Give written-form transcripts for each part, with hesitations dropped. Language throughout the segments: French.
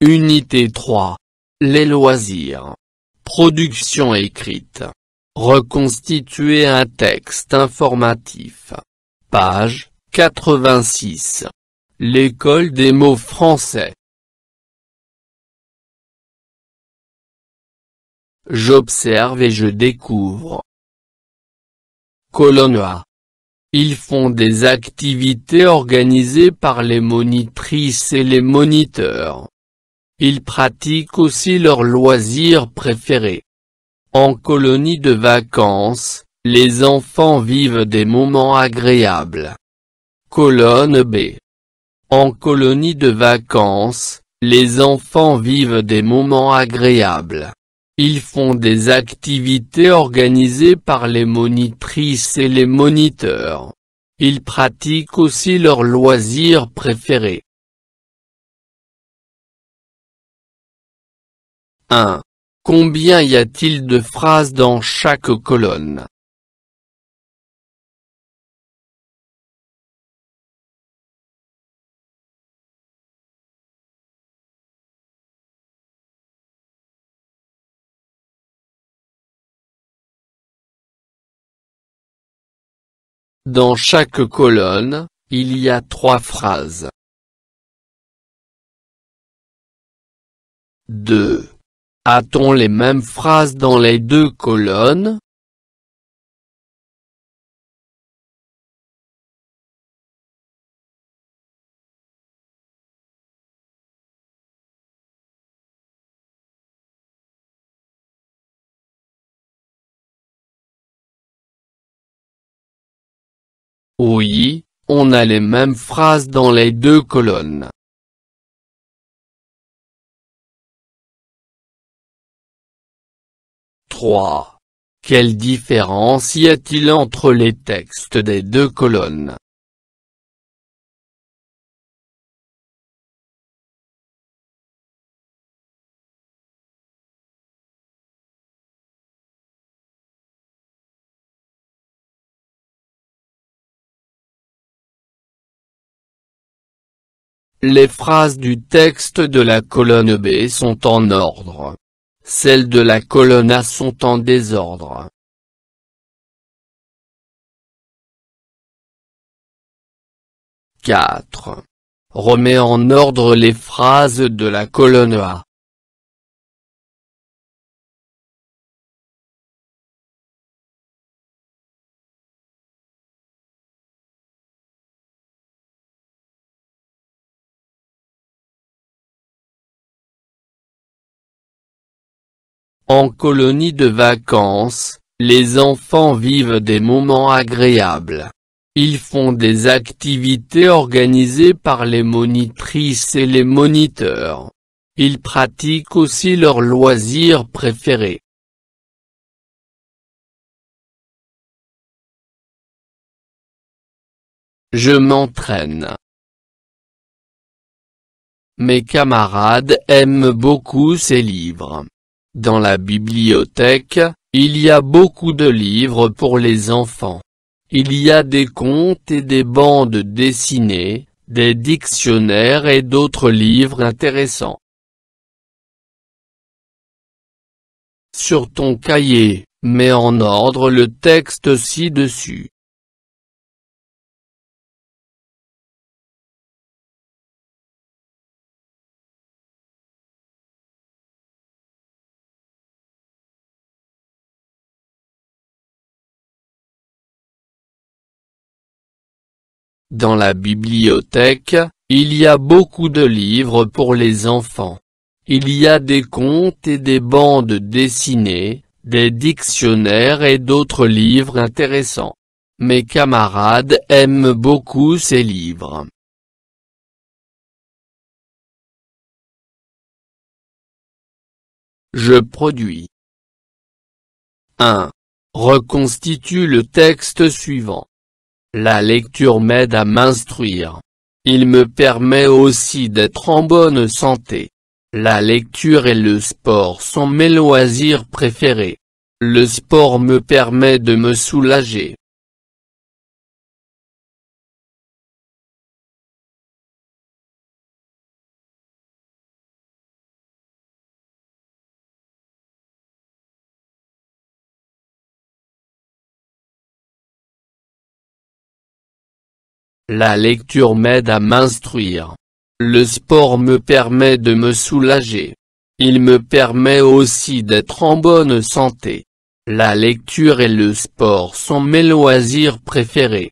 Unité 3. Les loisirs. Production écrite. Reconstituer un texte informatif. Page 86. L'école des mots français. J'observe et je découvre. Colonne A. Ils font des activités organisées par les monitrices et les moniteurs. Ils pratiquent aussi leurs loisirs préférés. En colonie de vacances, les enfants vivent des moments agréables. Colonne B. En colonie de vacances, les enfants vivent des moments agréables. Ils font des activités organisées par les monitrices et les moniteurs. Ils pratiquent aussi leurs loisirs préférés. 1. Combien y a-t-il de phrases dans chaque colonne? Dans chaque colonne, il y a 3 phrases. 2. A-t-on les mêmes phrases dans les 2 colonnes? Oui, on a les mêmes phrases dans les 2 colonnes. 3. Quelle différence y a-t-il entre les textes des 2 colonnes? Les phrases du texte de la colonne B sont en ordre. Celles de la colonne A sont en désordre. 4. Remets en ordre les phrases de la colonne A. En colonie de vacances, les enfants vivent des moments agréables. Ils font des activités organisées par les monitrices et les moniteurs. Ils pratiquent aussi leurs loisirs préférés. Je m'entraîne. Mes camarades aiment beaucoup ces livres. Dans la bibliothèque, il y a beaucoup de livres pour les enfants. Il y a des contes et des bandes dessinées, des dictionnaires et d'autres livres intéressants. Sur ton cahier, mets en ordre le texte ci-dessus. Dans la bibliothèque, il y a beaucoup de livres pour les enfants. Il y a des contes et des bandes dessinées, des dictionnaires et d'autres livres intéressants. Mes camarades aiment beaucoup ces livres. Je produis. 1. Reconstitue le texte suivant. La lecture m'aide à m'instruire. Il me permet aussi d'être en bonne santé. La lecture et le sport sont mes loisirs préférés. Le sport me permet de me soulager. La lecture m'aide à m'instruire. Le sport me permet de me soulager. Il me permet aussi d'être en bonne santé. La lecture et le sport sont mes loisirs préférés.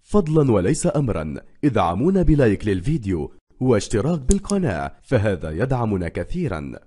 فضلا وليس أمرا ادعمونا بلايك للفيديو واشتراك بالقناة، فهذا يدعمنا كثيرا.